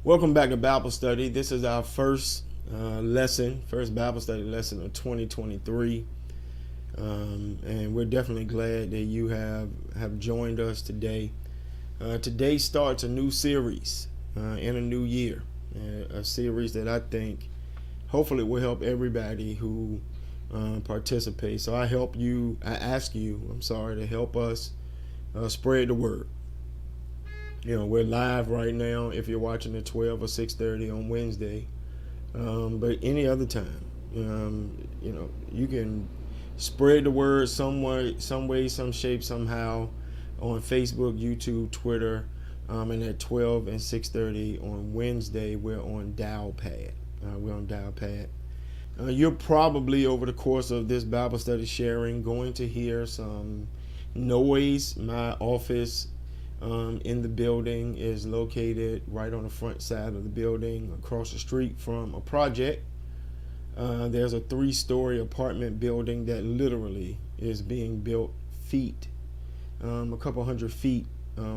Welcome back to Bible Study. This is our first Bible study lesson of 2023. And we're definitely glad that you have joined us today. Today starts a new series in a new year, a series that I think hopefully will help everybody who participates. So I ask you to help us spread the word. We're live right now if you're watching at 12 or 6:30 on Wednesday. But any other time, you can spread the word some way, some shape, somehow on Facebook, YouTube, Twitter, and at 12 and 6:30 on Wednesday, we're on Dialpad. You're probably, over the course of this Bible study sharing, going to hear some noise. My office in the building is located right on the front side of the building, across the street from a project. There's a 3-story apartment building that literally is being built a couple hundred feet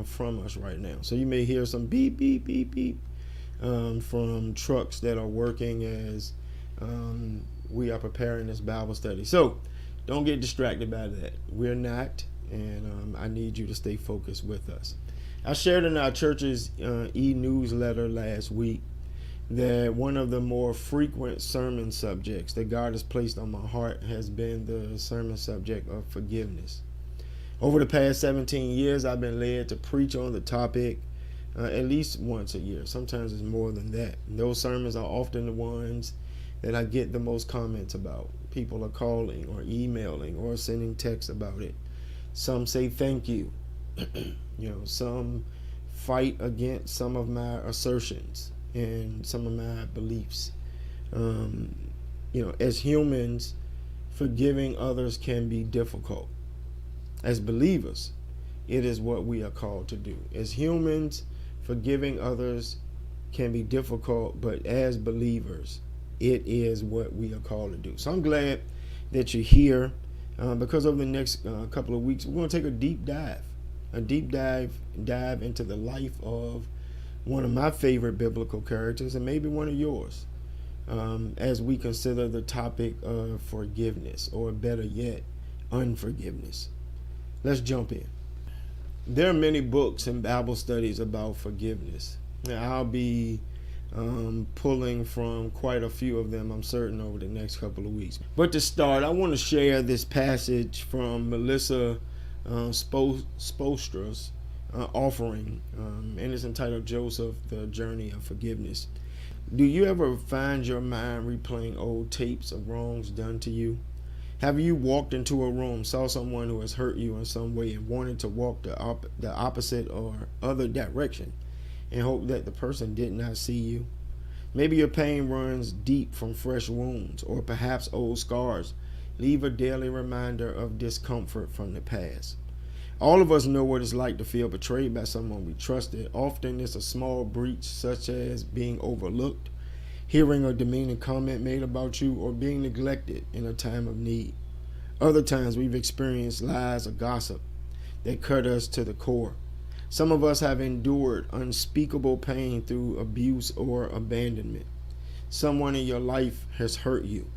from us right now. So you may hear some beep, beep, beep, beep from trucks that are working as we are preparing this Bible study. So don't get distracted by that. We're not. And I need you to stay focused with us. I shared in our church's e-newsletter last week that one of the more frequent sermon subjects that God has placed on my heart has been the sermon subject of forgiveness. Over the past 17 years, I've been led to preach on the topic at least once a year. Sometimes it's more than that. And those sermons are often the ones that I get the most comments about. People are calling or emailing or sending texts about it. Some say thank you. Some fight against some of my assertions and some of my beliefs. As humans, forgiving others can be difficult. As believers, it is what we are called to do. As humans, forgiving others can be difficult, but as believers, it is what we are called to do. So I'm glad that you're here. Because over the next couple of weeks, we're going to take a deep dive into the life of one of my favorite biblical characters, and maybe one of yours, as we consider the topic of forgiveness, or better yet, unforgiveness. Let's jump in. There are many books and Bible studies about forgiveness. Now, I'll be pulling from quite a few of them, I'm certain, over the next couple of weeks. But to start, I want to share this passage from Melissa Spoelstra's offering, and it's entitled Joseph, the Journey of Forgiveness. Do you ever find your mind replaying old tapes of wrongs done to you? Have you walked into a room, saw someone who has hurt you in some way, and wanted to walk the opposite or other direction and hope that the person did not see you? Maybe your pain runs deep from fresh wounds, or perhaps old scars leave a daily reminder of discomfort from the past. All of us know what it's like to feel betrayed by someone we trusted. Often it's a small breach, such as being overlooked, hearing a demeaning comment made about you, or being neglected in a time of need. Other times we've experienced lies or gossip that cut us to the core. Some of us have endured unspeakable pain through abuse or abandonment. Someone in your life has hurt you,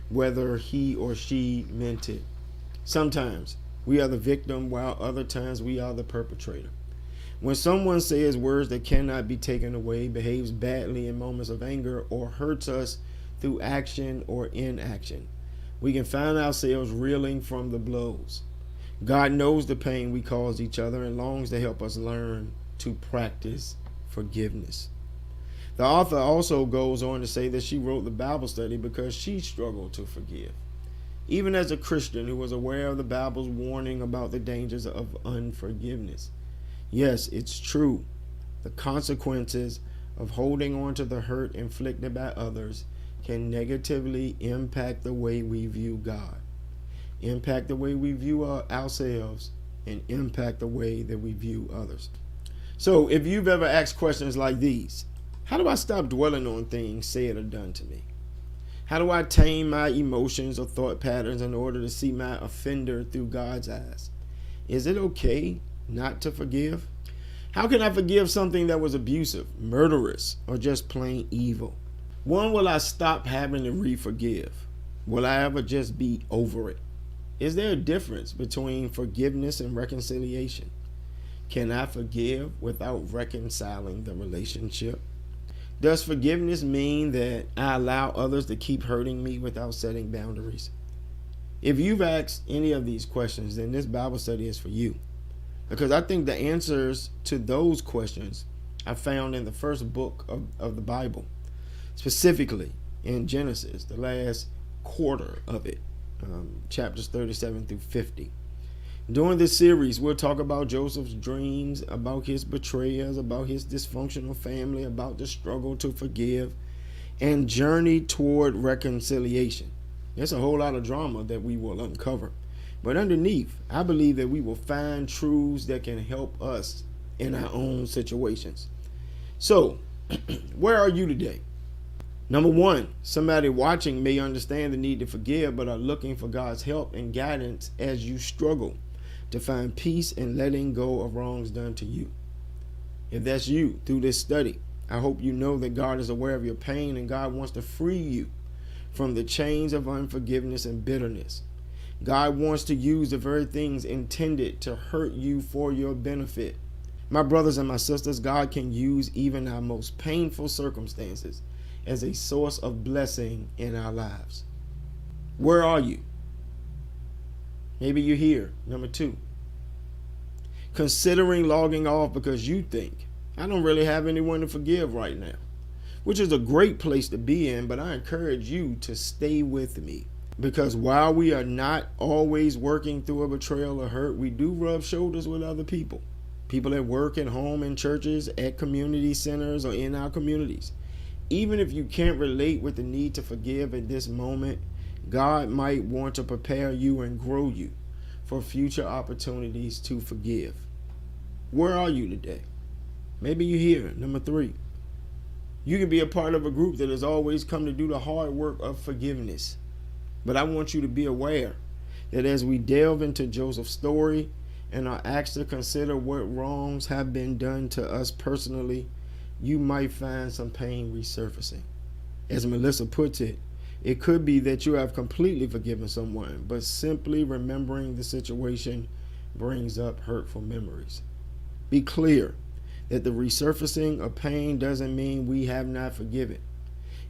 whether he or she meant it. Sometimes we are the victim, while other times we are the perpetrator. When someone says words that cannot be taken away, behaves badly in moments of anger, or hurts us through action or inaction, we can find ourselves reeling from the blows. God knows the pain we cause each other and longs to help us learn to practice forgiveness. The author also goes on to say that she wrote the Bible study because she struggled to forgive. Even as a Christian who was aware of the Bible's warning about the dangers of unforgiveness. Yes, it's true. The consequences of holding on to the hurt inflicted by others can negatively impact the way we view God, impact the way we view ourselves, and impact the way that we view others. So if you've ever asked questions like these, how do I stop dwelling on things said or done to me? How do I tame my emotions or thought patterns in order to see my offender through God's eyes? Is it okay not to forgive? How can I forgive something that was abusive, murderous, or just plain evil? When will I stop having to re-forgive? Will I ever just be over it? Is there a difference between forgiveness and reconciliation? Can I forgive without reconciling the relationship? Does forgiveness mean that I allow others to keep hurting me without setting boundaries? If you've asked any of these questions, then this Bible study is for you. Because I think the answers to those questions are found in the first book of the Bible, specifically in Genesis, the last quarter of it, chapters 37 through 50. During this series, we'll talk about Joseph's dreams, about his betrayers, about his dysfunctional family, about the struggle to forgive, and journey toward reconciliation. There's a whole lot of drama that we will uncover. But underneath, I believe that we will find truths that can help us in our own situations. So, where are you today? Number one, somebody watching may understand the need to forgive, but are looking for God's help and guidance as you struggle to find peace in letting go of wrongs done to you. If that's you through this study, I hope you know that God is aware of your pain and God wants to free you from the chains of unforgiveness and bitterness. God wants to use the very things intended to hurt you for your benefit. My brothers and my sisters, God can use even our most painful circumstances as a source of blessing in our lives. Where are you? Maybe you're here. Number two, considering logging off because you think, I don't really have anyone to forgive right now, which is a great place to be in, but I encourage you to stay with me. Because while we are not always working through a betrayal or hurt, we do rub shoulders with other people. People at work, at home, in churches, at community centers, or in our communities. Even if you can't relate with the need to forgive at this moment, God might want to prepare you and grow you for future opportunities to forgive. Where are you today? Maybe you're here. Number three, you can be a part of a group that has always come to do the hard work of forgiveness. But I want you to be aware that as we delve into Joseph's story and are asked to consider what wrongs have been done to us personally, you might find some pain resurfacing. As Melissa puts it, it could be that you have completely forgiven someone, but simply remembering the situation brings up hurtful memories. Be clear that the resurfacing of pain doesn't mean we have not forgiven.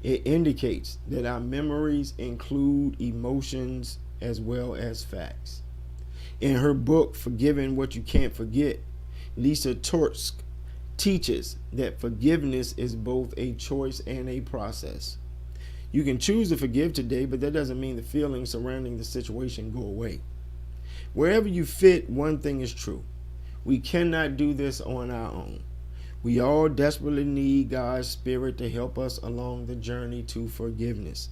It indicates that our memories include emotions as well as facts. In her book, Forgiving What You Can't Forget, Lisa Torsk teaches that forgiveness is both a choice and a process. You can choose to forgive today, but that doesn't mean the feelings surrounding the situation go away. Wherever you fit, one thing is true. We cannot do this on our own. We all desperately need God's Spirit to help us along the journey to forgiveness.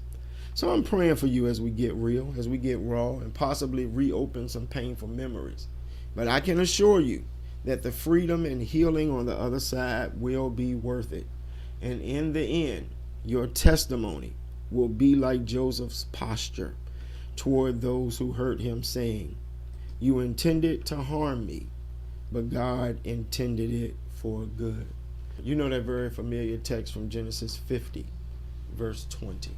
So I'm praying for you as we get real, as we get raw, and possibly reopen some painful memories. But I can assure you that the freedom and healing on the other side will be worth it. And in the end, your testimony will be like Joseph's posture toward those who hurt him, saying, "You intended to harm me, but God intended it for good." You know that very familiar text from Genesis 50, verse 20.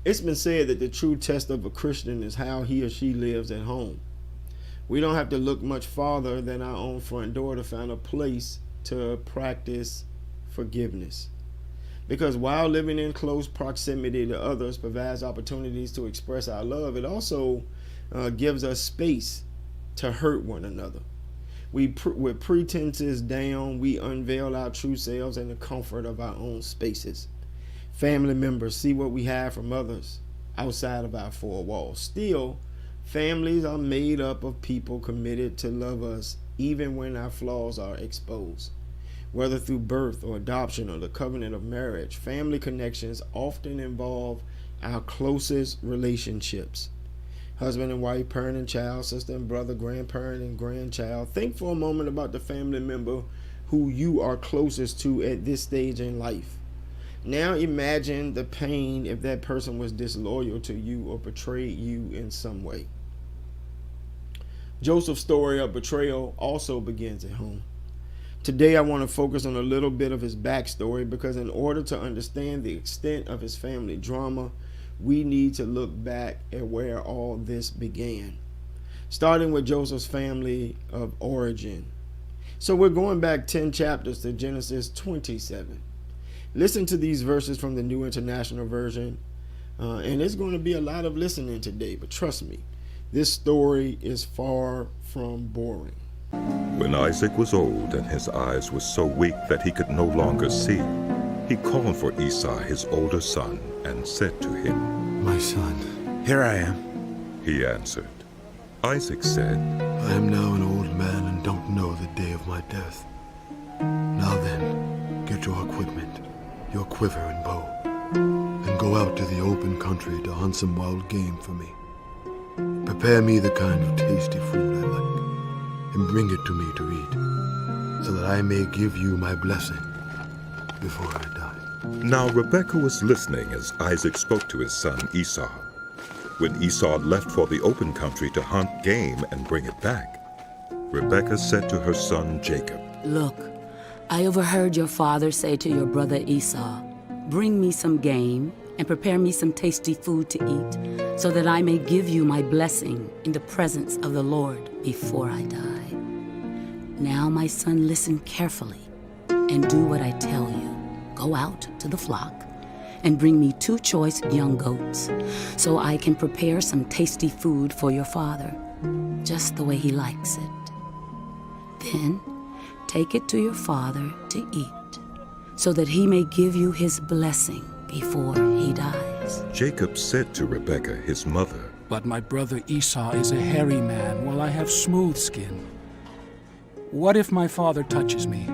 It's been said that the true test of a Christian is how he or she lives at home. We don't have to look much farther than our own front door to find a place to practice forgiveness. Because while living in close proximity to others provides opportunities to express our love, it also gives us space to hurt one another. With pretenses down, we unveil our true selves in the comfort of our own spaces. Family members see what we have from others outside of our four walls. Still, families are made up of people committed to love us even when our flaws are exposed. Whether through birth or adoption or the covenant of marriage, family connections often involve our closest relationships. Husband and wife, parent and child, sister and brother, grandparent and grandchild. Think for a moment about the family member who you are closest to at this stage in life. Now imagine the pain if that person was disloyal to you or betrayed you in some way. Joseph's story of betrayal also begins at home. Today, I want to focus on a little bit of his backstory because, in order to understand the extent of his family drama, we need to look back at where all this began, starting with Joseph's family of origin. So, we're going back 10 chapters to Genesis 27. Listen to these verses from the New International Version, and it's going to be a lot of listening today, but trust me, this story is far from boring. When Isaac was old and his eyes were so weak that he could no longer see, he called for Esau, his older son, and said to him, "My son, here I am." He answered. Isaac said, "I am now an old man and don't know the day of my death. Now then, get your equipment, your quiver and bow, and go out to the open country to hunt some wild game for me. Prepare me the kind of tasty food I like, and bring it to me to eat, so that I may give you my blessing before I die." Now Rebekah was listening as Isaac spoke to his son Esau. When Esau left for the open country to hunt game and bring it back, Rebekah said to her son Jacob, "Look, I overheard your father say to your brother Esau, 'Bring me some game and prepare me some tasty food to eat, so that I may give you my blessing in the presence of the Lord before I die.' Now, my son, listen carefully and do what I tell you. Go out to the flock and bring me 2 choice young goats, so I can prepare some tasty food for your father, just the way he likes it. Then take it to your father to eat, so that he may give you his blessing before he dies." Jacob said to Rebekah, his mother, "But my brother Esau is a hairy man, while I have smooth skin. What if my father touches me?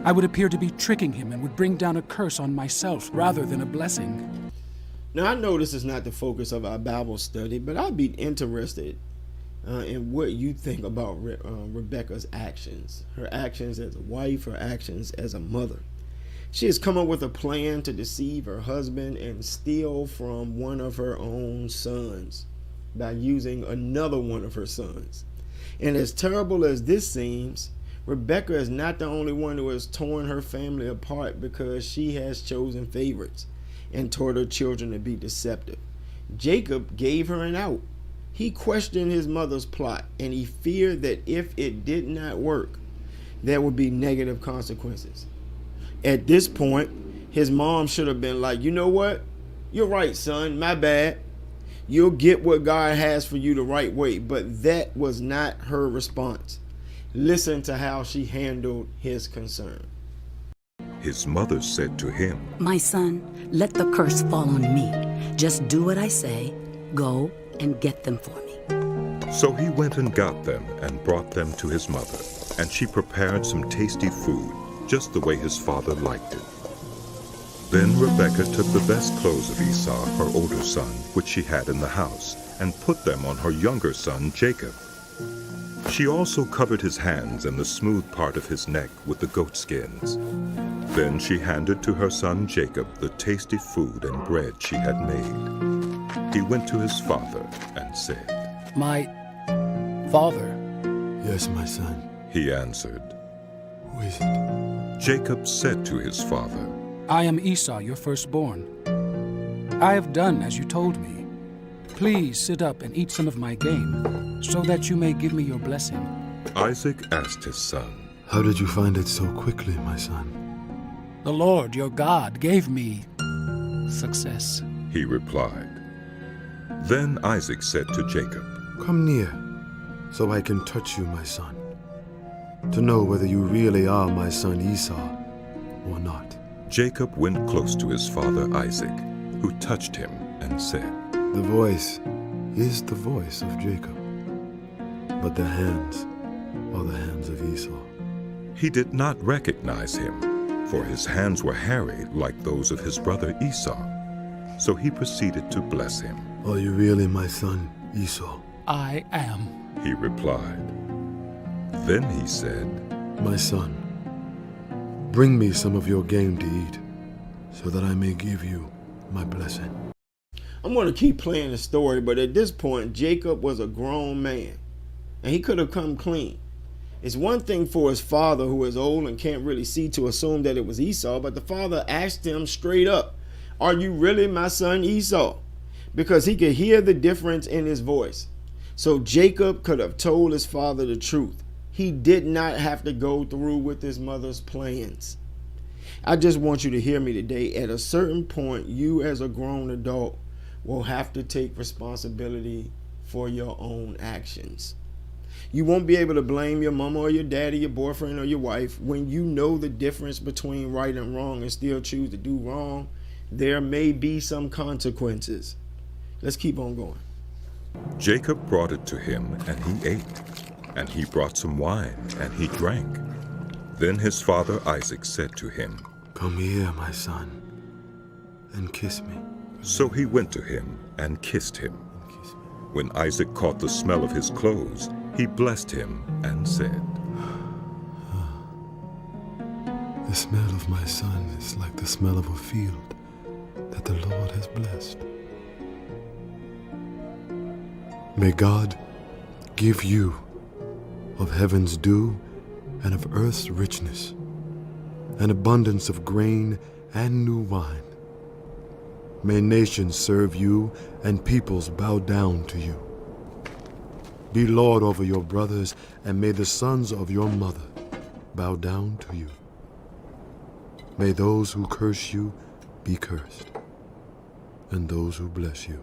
I would appear to be tricking him and would bring down a curse on myself rather than a blessing." Now, I know this is not the focus of our Bible study, but I'd be interested in what you think about Rebekah's actions. Her actions as a wife, her actions as a mother. She has come up with a plan to deceive her husband and steal from one of her own sons by using another one of her sons. And as terrible as this seems, Rebekah is not the only one who has torn her family apart because she has chosen favorites and taught her children to be deceptive. Jacob gave her an out. He questioned his mother's plot, and he feared that if it did not work, there would be negative consequences. At this point, his mom should have been like, "You know what? You're right, son. My bad. You'll get what God has for you the right way." But that was not her response. Listen to how she handled his concern. His mother said to him, "My son, let the curse fall on me. Just do what I say. Go and get them for me." So he went and got them and brought them to his mother, and she prepared some tasty food, just the way his father liked it. Then Rebekah took the best clothes of Esau, her older son, which she had in the house, and put them on her younger son Jacob. She also covered his hands and the smooth part of his neck with the goat skins. Then she handed to her son Jacob the tasty food and bread she had made. He went to his father and said, "My father." "Yes, my son." He answered. "Who is it?" Jacob said to his father, "I am Esau, your firstborn. I have done as you told me. Please sit up and eat some of my game, so that you may give me your blessing." Isaac asked his son, "How did you find it so quickly, my son?" "The Lord, your God, gave me success." he replied. Then Isaac said to Jacob, "Come near, so I can touch you, my son, to know whether you really are my son Esau or not." Jacob went close to his father Isaac, who touched him and said, "The voice is the voice of Jacob, but the hands are the hands of Esau." He did not recognize him, for his hands were hairy like those of his brother Esau. So he proceeded to bless him. "Are you really my son Esau?" "I am." He replied. Then he said, "My son, bring me some of your game to eat, so that I may give you my blessing." I'm going to keep playing the story, but at this point, Jacob was a grown man, and he could have come clean. It's one thing for his father, who is old and can't really see, to assume that it was Esau, but the father asked him straight up, "Are you really my son Esau?" Because he could hear the difference in his voice. So Jacob could have told his father the truth. He did not have to go through with his mother's plans. I just want you to hear me today. At a certain point, you as a grown adult will have to take responsibility for your own actions. You won't be able to blame your mama or your daddy, your boyfriend or your wife. When you know the difference between right and wrong and still choose to do wrong, there may be some consequences. Let's keep on going. Jacob brought it to him, and he ate. And he brought some wine, and he drank. Then his father Isaac said to him, "Come here, my son, and kiss me." So he went to him and kissed him. When Isaac caught the smell of his clothes, he blessed him and said, The smell of my son is like the smell of a field that the Lord has blessed. May God give you of heaven's dew and of earth's richness, an abundance of grain and new wine. May nations serve you and peoples bow down to you. Be Lord over your brothers, and may the sons of your mother bow down to you. May those who curse you be cursed, and those who bless you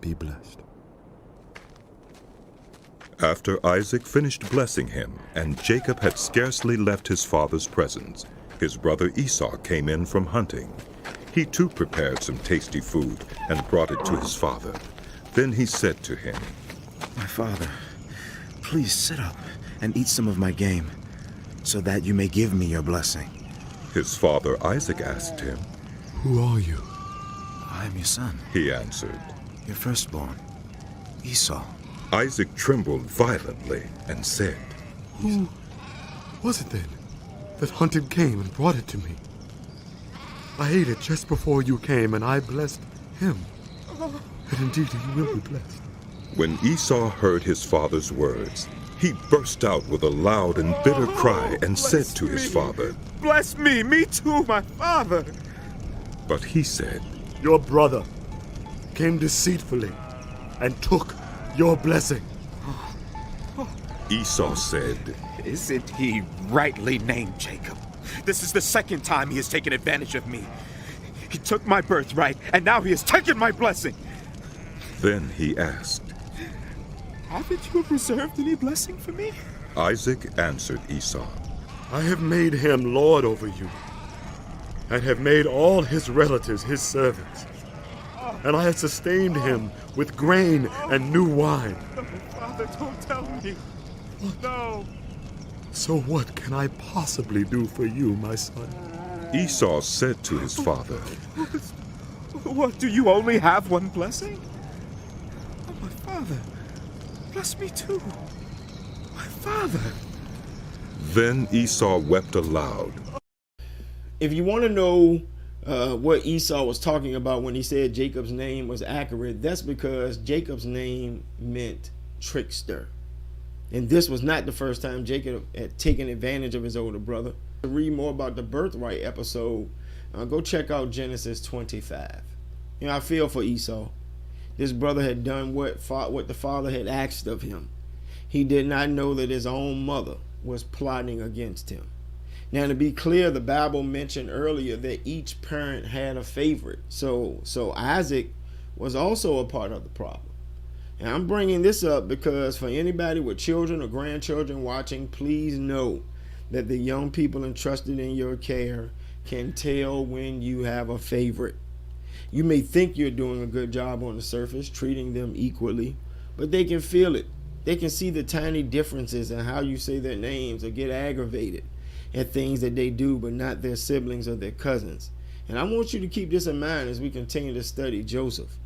be blessed. After Isaac finished blessing him, and Jacob had scarcely left his father's presence, his brother Esau came in from hunting. He too prepared some tasty food and brought it to his father. Then he said to him, My father, please sit up and eat some of my game, so that you may give me your blessing. His father Isaac asked him, Who are you? I am your son, He answered. your firstborn, Esau. Isaac trembled violently and said, Who was it then that hunted game and brought it to me? I ate it just before you came, and I blessed him. And indeed he will be blessed. When Esau heard his father's words, he burst out with a loud and bitter cry and said to his father, Bless me, me too, my father. But he said, Your brother came deceitfully and took your blessing. Esau said, Isn't he rightly named Jacob? This is the second time he has taken advantage of me. He took my birthright, and now he has taken my blessing. Then he asked. Haven't you reserved any blessing for me? Isaac answered Esau, I have made him lord over you, and have made all his relatives his servants. And I have sustained him with grain and new wine. No, Father, don't tell me. No. So what can I possibly do for you, my son? Esau said to his father, What, do you only have one blessing? Oh, my father, bless me too. My father. Then Esau wept aloud. If you want to know what Esau was talking about when he said Jacob's name was accurate, that's because Jacob's name meant trickster. And this was not the first time Jacob had taken advantage of his older brother. To read more about the birthright episode, go check out Genesis 25. I feel for Esau. This brother had done what the father had asked of him. He did not know that his own mother was plotting against him. Now, to be clear, the Bible mentioned earlier that each parent had a favorite. So Isaac was also a part of the problem. And I'm bringing this up because for anybody with children or grandchildren watching, please know that the young people entrusted in your care can tell when you have a favorite. You may think you're doing a good job on the surface, treating them equally, but they can feel it. They can see the tiny differences in how you say their names or get aggravated at things that they do, but not their siblings or their cousins. And I want you to keep this in mind as we continue to study Joseph,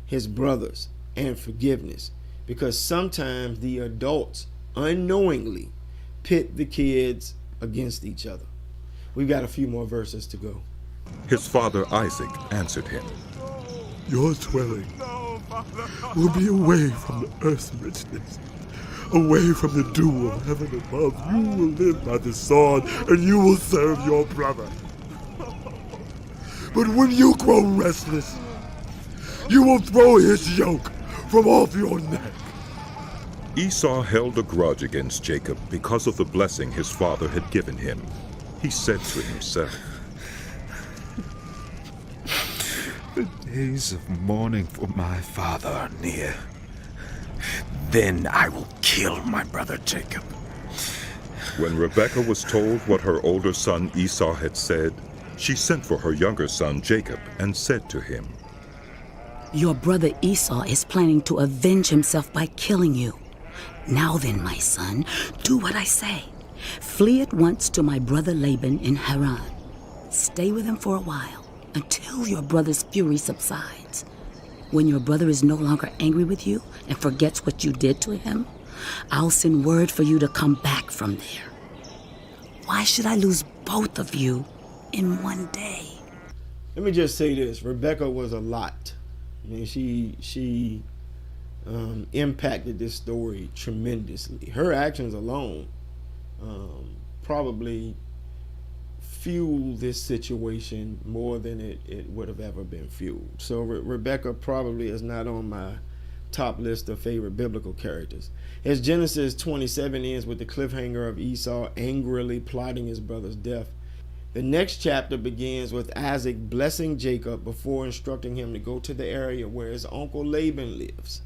his brothers, and forgiveness, because sometimes the adults unknowingly pit the kids against each other. We've got a few more verses to go. His father Isaac answered him, Your dwelling will be away from the earth's richness, away from the dew of heaven above. You will live by the sword, and you will serve your brother. But when you grow restless, you will throw his yoke from off your neck. Esau held a grudge against Jacob because of the blessing his father had given him. He said to himself, "The days of mourning for my father are near. Then I will kill my brother Jacob." When Rebekah was told what her older son Esau had said, she sent for her younger son Jacob and said to him, Your brother Esau is planning to avenge himself by killing you. Now then, my son, do what I say. Flee at once to my brother Laban in Haran. Stay with him for a while until your brother's fury subsides. When your brother is no longer angry with you and forgets what you did to him, I'll send word for you to come back from there. Why should I lose both of you in one day? Let me just say this. Rebekah was a lot. I mean, she impacted this story tremendously. Her actions alone probably fueled this situation more than it would have ever been fueled. So Rebekah probably is not on my top list of favorite biblical characters. As Genesis 27 ends with the cliffhanger of Esau angrily plotting his brother's death, the next chapter begins with Isaac blessing Jacob before instructing him to go to the area where his uncle Laban lives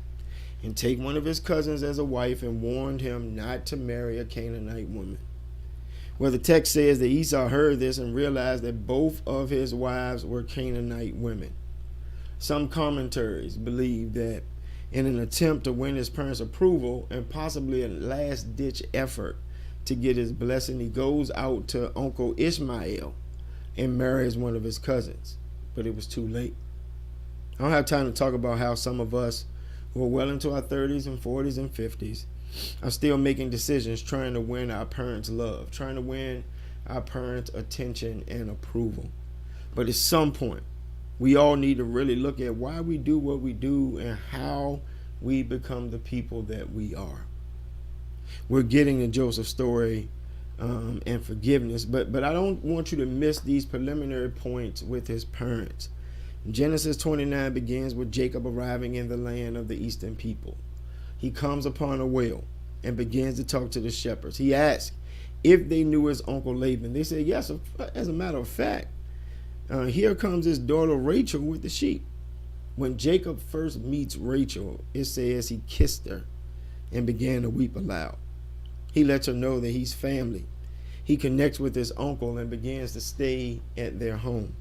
and take one of his cousins as a wife, and warned him not to marry a Canaanite woman. Well, the text says that Esau heard this and realized that both of his wives were Canaanite women. Some commentaries believe that in an attempt to win his parents' approval and possibly a last-ditch effort to get his blessing, he goes out to Uncle Ishmael and marries one of his cousins. But it was too late. I don't have time to talk about how some of us who are well into our 30s and 40s and 50s are still making decisions trying to win our parents' love, trying to win our parents' attention and approval. But at some point, we all need to really look at why we do what we do and how we become the people that we are. We're getting to Joseph's story and forgiveness, but I don't want you to miss these preliminary points with his parents. Genesis 29 begins with Jacob arriving in the land of the eastern people. He comes upon a well and begins to talk to the shepherds. He asks if they knew his uncle Laban. They said yes. As a matter of fact, here comes his daughter Rachel with the sheep. When Jacob first meets Rachel, it says he kissed her and began to weep aloud. He lets her know that he's family. He connects with his uncle and begins to stay at their home.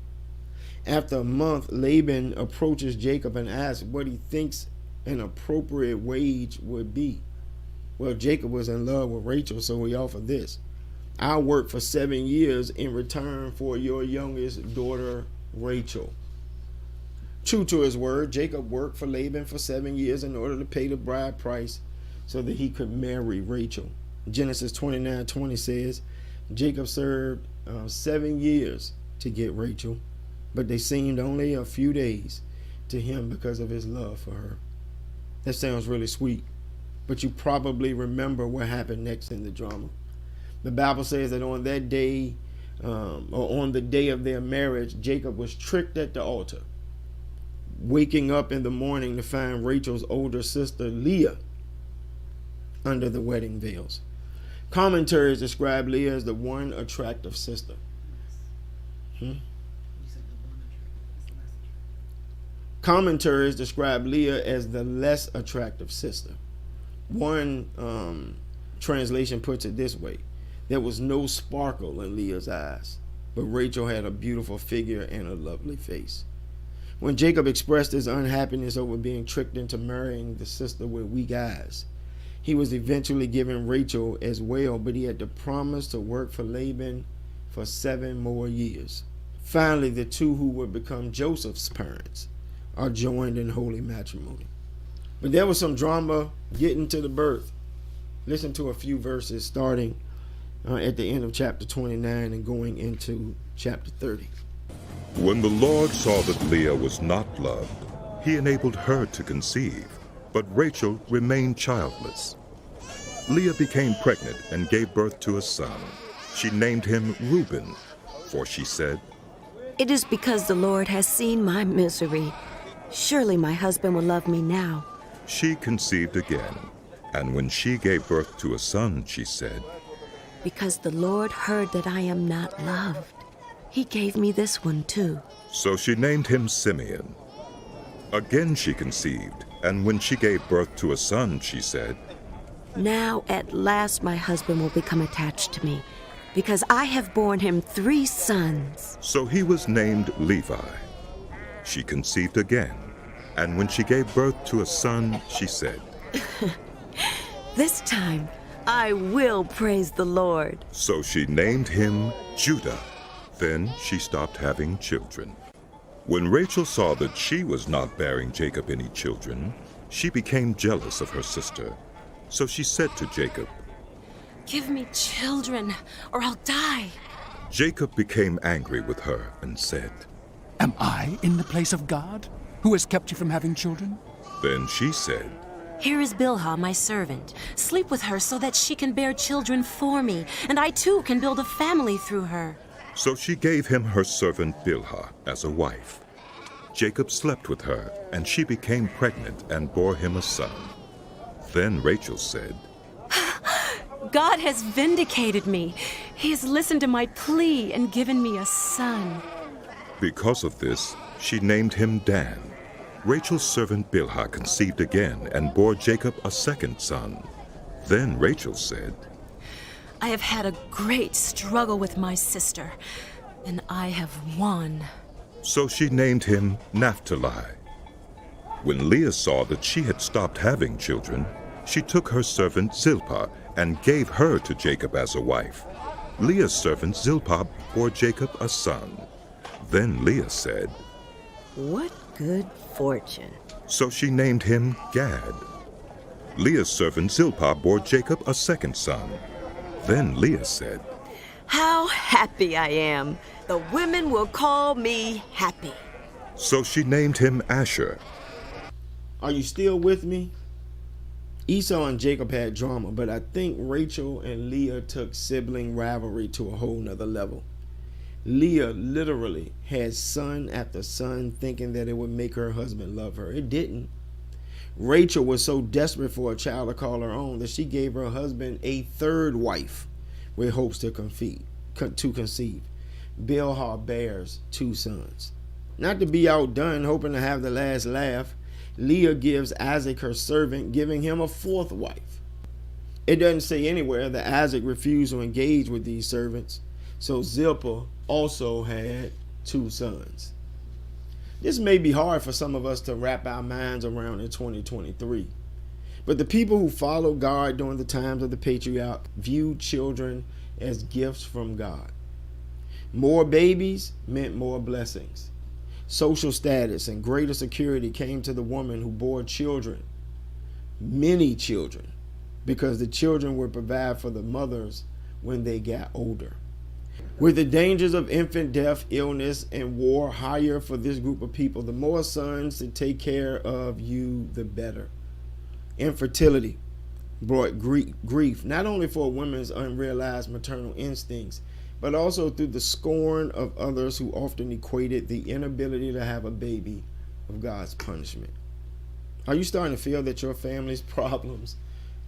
After a month, Laban approaches Jacob and asks what he thinks an appropriate wage would be. Well, Jacob was in love with Rachel, so he offered this: I'll work for 7 years in return for your youngest daughter, Rachel. True to his word, Jacob worked for Laban for 7 years in order to pay the bride price so that he could marry Rachel. Genesis 29:20 says, Jacob served 7 years to get Rachel, but they seemed only a few days to him because of his love for her. That sounds really sweet, but you probably remember what happened next in the drama. The Bible says that on that day, or on the day of their marriage, Jacob was tricked at the altar, waking up in the morning to find Rachel's older sister Leah under the wedding veils. Commentaries describe Leah as the one attractive sister. Commentaries describe Leah as the less attractive sister. One translation puts it this way: there was no sparkle in Leah's eyes, but Rachel had a beautiful figure and a lovely face. When Jacob expressed his unhappiness over being tricked into marrying the sister with weak eyes, he was eventually given Rachel as well, but he had to promise to work for Laban for 7 more years. Finally, the two who would become Joseph's parents are joined in holy matrimony. But there was some drama getting to the birth. Listen to a few verses starting at the end of chapter 29 and going into chapter 30. When the Lord saw that Leah was not loved, he enabled her to conceive, but Rachel remained childless. Leah became pregnant and gave birth to a son. She named him Reuben, for she said, "It is because the Lord has seen my misery. Surely my husband will love me now." She conceived again, and when she gave birth to a son, she said, "Because the Lord heard that I am not loved, he gave me this one too." So she named him Simeon. Again she conceived, and when she gave birth to a son, she said, "Now at last my husband will become attached to me, because I have borne him 3 sons." So he was named Levi. She conceived again, and when she gave birth to a son, she said, "This time I will praise the Lord." So she named him Judah. Then she stopped having children. When Rachel saw that she was not bearing Jacob any children, she became jealous of her sister. So she said to Jacob, "Give me children, or I'll die." Jacob became angry with her and said, Am I in the place of God, who has kept you from having children? Then she said, "Here is Bilhah, my servant. Sleep with her so that she can bear children for me, and I too can build a family through her." So she gave him her servant Bilhah as a wife. Jacob slept with her, and she became pregnant and bore him a son. Then Rachel said, God has vindicated me. He has listened to my plea and given me a son. Because of this, she named him Dan. Rachel's servant Bilhah conceived again and bore Jacob a second son. Then Rachel said, I have had a great struggle with my sister, and I have won. So she named him Naphtali. When Leah saw that she had stopped having children, she took her servant Zilpah and gave her to Jacob as a wife. Leah's servant Zilpah bore Jacob a son. Then Leah said, What good fortune. So she named him Gad. Leah's servant Zilpah bore Jacob a second son. Then Leah said, How happy I am. The women will call me happy. So she named him Asher. Are you still with me? Esau and Jacob had drama, but I think Rachel and Leah took sibling rivalry to a whole nother level. Leah literally had son after son, thinking that it would make her husband love her. It didn't. Rachel was so desperate for a child to call her own that she gave her husband a third wife with hopes to conceive. Bilhah bears 2 sons. Not to be outdone, hoping to have the last laugh, Leah gives Isaac her servant, giving him a 4th wife. It doesn't say anywhere that Isaac refused to engage with these servants, so Zilpah also had 2 sons. This may be hard for some of us to wrap our minds around in 2023, but the people who followed God during the times of the patriarch viewed children as gifts from God. More babies meant more blessings. Social status and greater security came to the woman who bore children, many children, because the children would provide for the mothers when they got older. With the dangers of infant death, illness, and war higher for this group of people, the more sons to take care of you, the better. Infertility brought grief, not only for a woman's unrealized maternal instincts, but also through the scorn of others who often equated the inability to have a baby with God's punishment. Are you starting to feel that your family's problems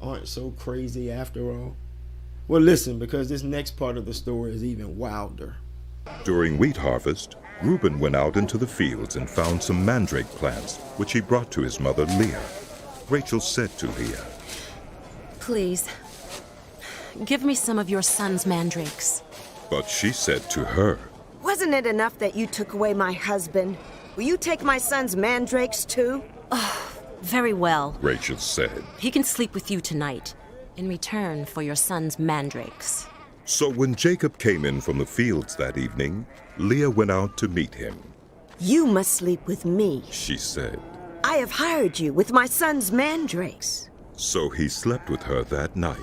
aren't so crazy after all? Well, listen, because this next part of the story is even wilder. During wheat harvest, Reuben went out into the fields and found some mandrake plants, which he brought to his mother Leah. Rachel said to Leah, Please, give me some of your son's mandrakes. but she said to her, Wasn't it enough that you took away my husband? Will you take my son's mandrakes too? Very well. Rachel said. He can sleep with you tonight, in return for your son's mandrakes. So when Jacob came in from the fields that evening, Leah went out to meet him. You must sleep with me. She said. I have hired you with my son's mandrakes. So he slept with her that night.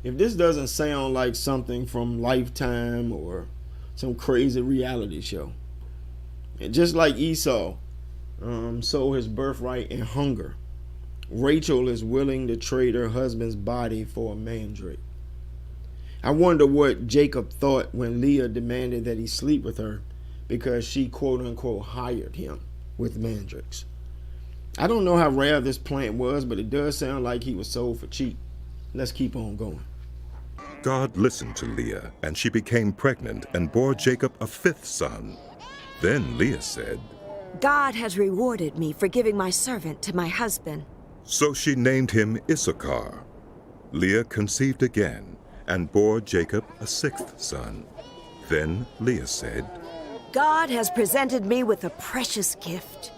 If this doesn't sound like something from Lifetime or some crazy reality show, and just like Esau sold his birthright in hunger, Rachel is willing to trade her husband's body for a mandrake. I wonder what Jacob thought when Leah demanded that he sleep with her because she quote unquote hired him with mandrakes. I don't know how rare this plant was, but it does sound like he was sold for cheap. Let's keep on going. God listened to Leah, and she became pregnant and bore Jacob a fifth son. Then Leah said, God has rewarded me for giving my servant to my husband. so she named him Issachar. Leah conceived again and bore Jacob a sixth son. Then Leah said, God has presented me with a precious gift.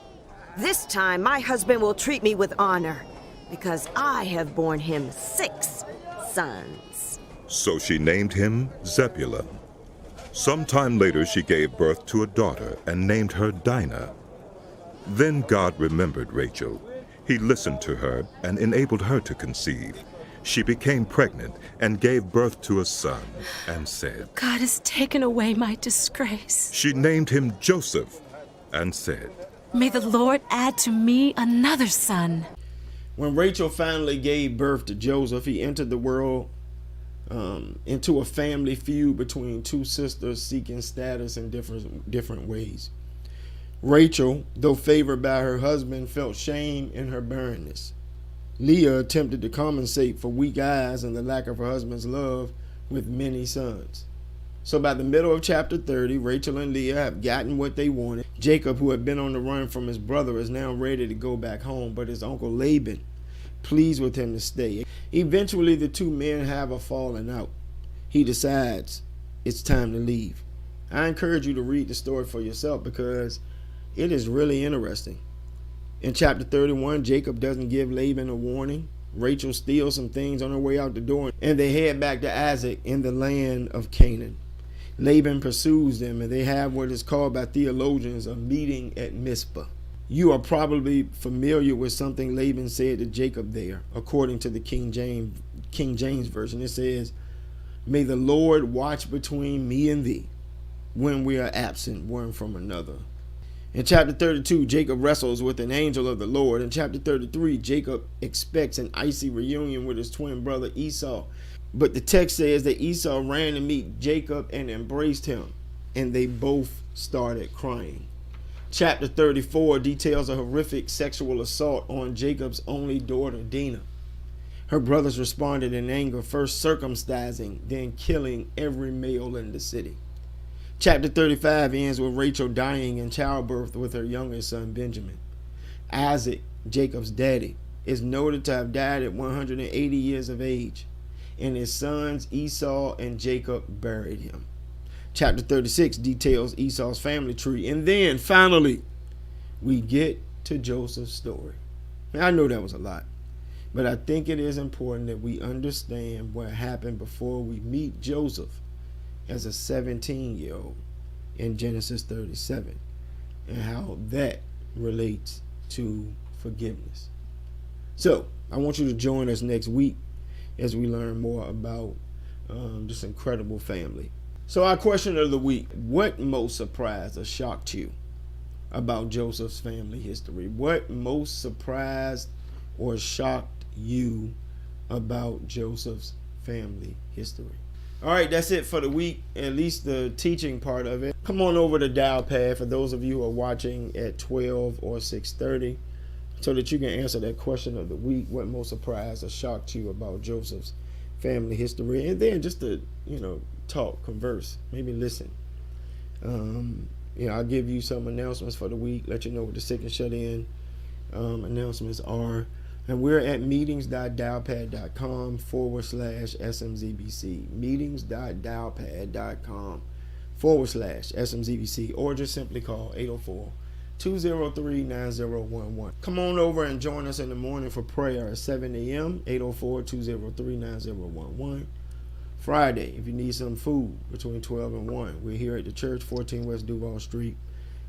This time my husband will treat me with honor, because I have borne him 6 sons. so she named him Zebulun. Sometime later she gave birth to a daughter and named her Dinah. Then God remembered Rachel. He listened to her and enabled her to conceive. She became pregnant and gave birth to a son and said, God has taken away my disgrace. She named him Joseph and said, May the Lord add to me another son. When Rachel finally gave birth to Joseph, he entered the world into a family feud between two sisters seeking status in different ways. Rachel, though favored by her husband, felt shame in her barrenness. Leah attempted to compensate for weak eyes and the lack of her husband's love with many sons. So by the middle of chapter 30, Rachel and Leah have gotten what they wanted. Jacob, who had been on the run from his brother, is now ready to go back home, but his uncle Laban pleads with him to stay. Eventually, the two men have a falling out. He decides it's time to leave. I encourage you to read the story for yourself because it is really interesting. In chapter 31, Jacob doesn't give Laban a warning. Rachel steals some things on her way out the door, and they head back to Isaac in the land of Canaan. Laban pursues them, and they have what is called by theologians a meeting at Mizpah. You are probably familiar with something Laban said to Jacob there. According to the King James Version, it says, May the Lord watch between me and thee when we are absent one from another. In chapter 32, Jacob wrestles with an angel of the Lord. In chapter 33, Jacob expects an icy reunion with his twin brother Esau. But the text says that Esau ran to meet Jacob and embraced him, and they both started crying. Chapter 34 details a horrific sexual assault on Jacob's only daughter, Dinah. Her brothers responded in anger, first circumcising, then killing every male in the city. Chapter 35 ends with Rachel dying in childbirth with her youngest son, Benjamin. Isaac, Jacob's daddy, is noted to have died at 180 years of age, and his sons Esau and Jacob buried him. Chapter 36 details Esau's family tree. And then, finally, we get to Joseph's story. Now, I know that was a lot, but I think it is important that we understand what happened before we meet Joseph as a 17-year-old in Genesis 37 and how that relates to forgiveness. So, I want you to join us next week as we learn more about this incredible family. So our question of the week, what most surprised or shocked you about Joseph's family history? What most surprised or shocked you about Joseph's family history? All right, that's it for the week, at least the teaching part of it. Come on over to Dial Pad for those of you who are watching at 12 or 6:30 so that you can answer that question of the week. What most surprised or shocked you about Joseph's family history? And then just to, talk, converse, maybe listen. I'll give you some announcements for the week, let you know what the Sick and Shut In announcements are. And we're at meetings.dialpad.com/SMZBC. Meetings.dialpad.com/SMZBC. Or just simply call 804-203-9011. Come on over and join us in the morning for prayer at 7 a.m. 804-203-9011. Friday, if you need some food between 12 and 1, we're here at the church, 14 West Duval Street.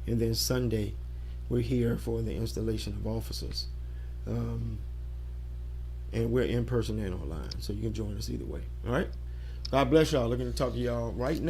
And then Sunday, we're here for the installation of officers. And we're in person and online, so you can join us either way. All right? God bless y'all. Looking to talk to y'all right now.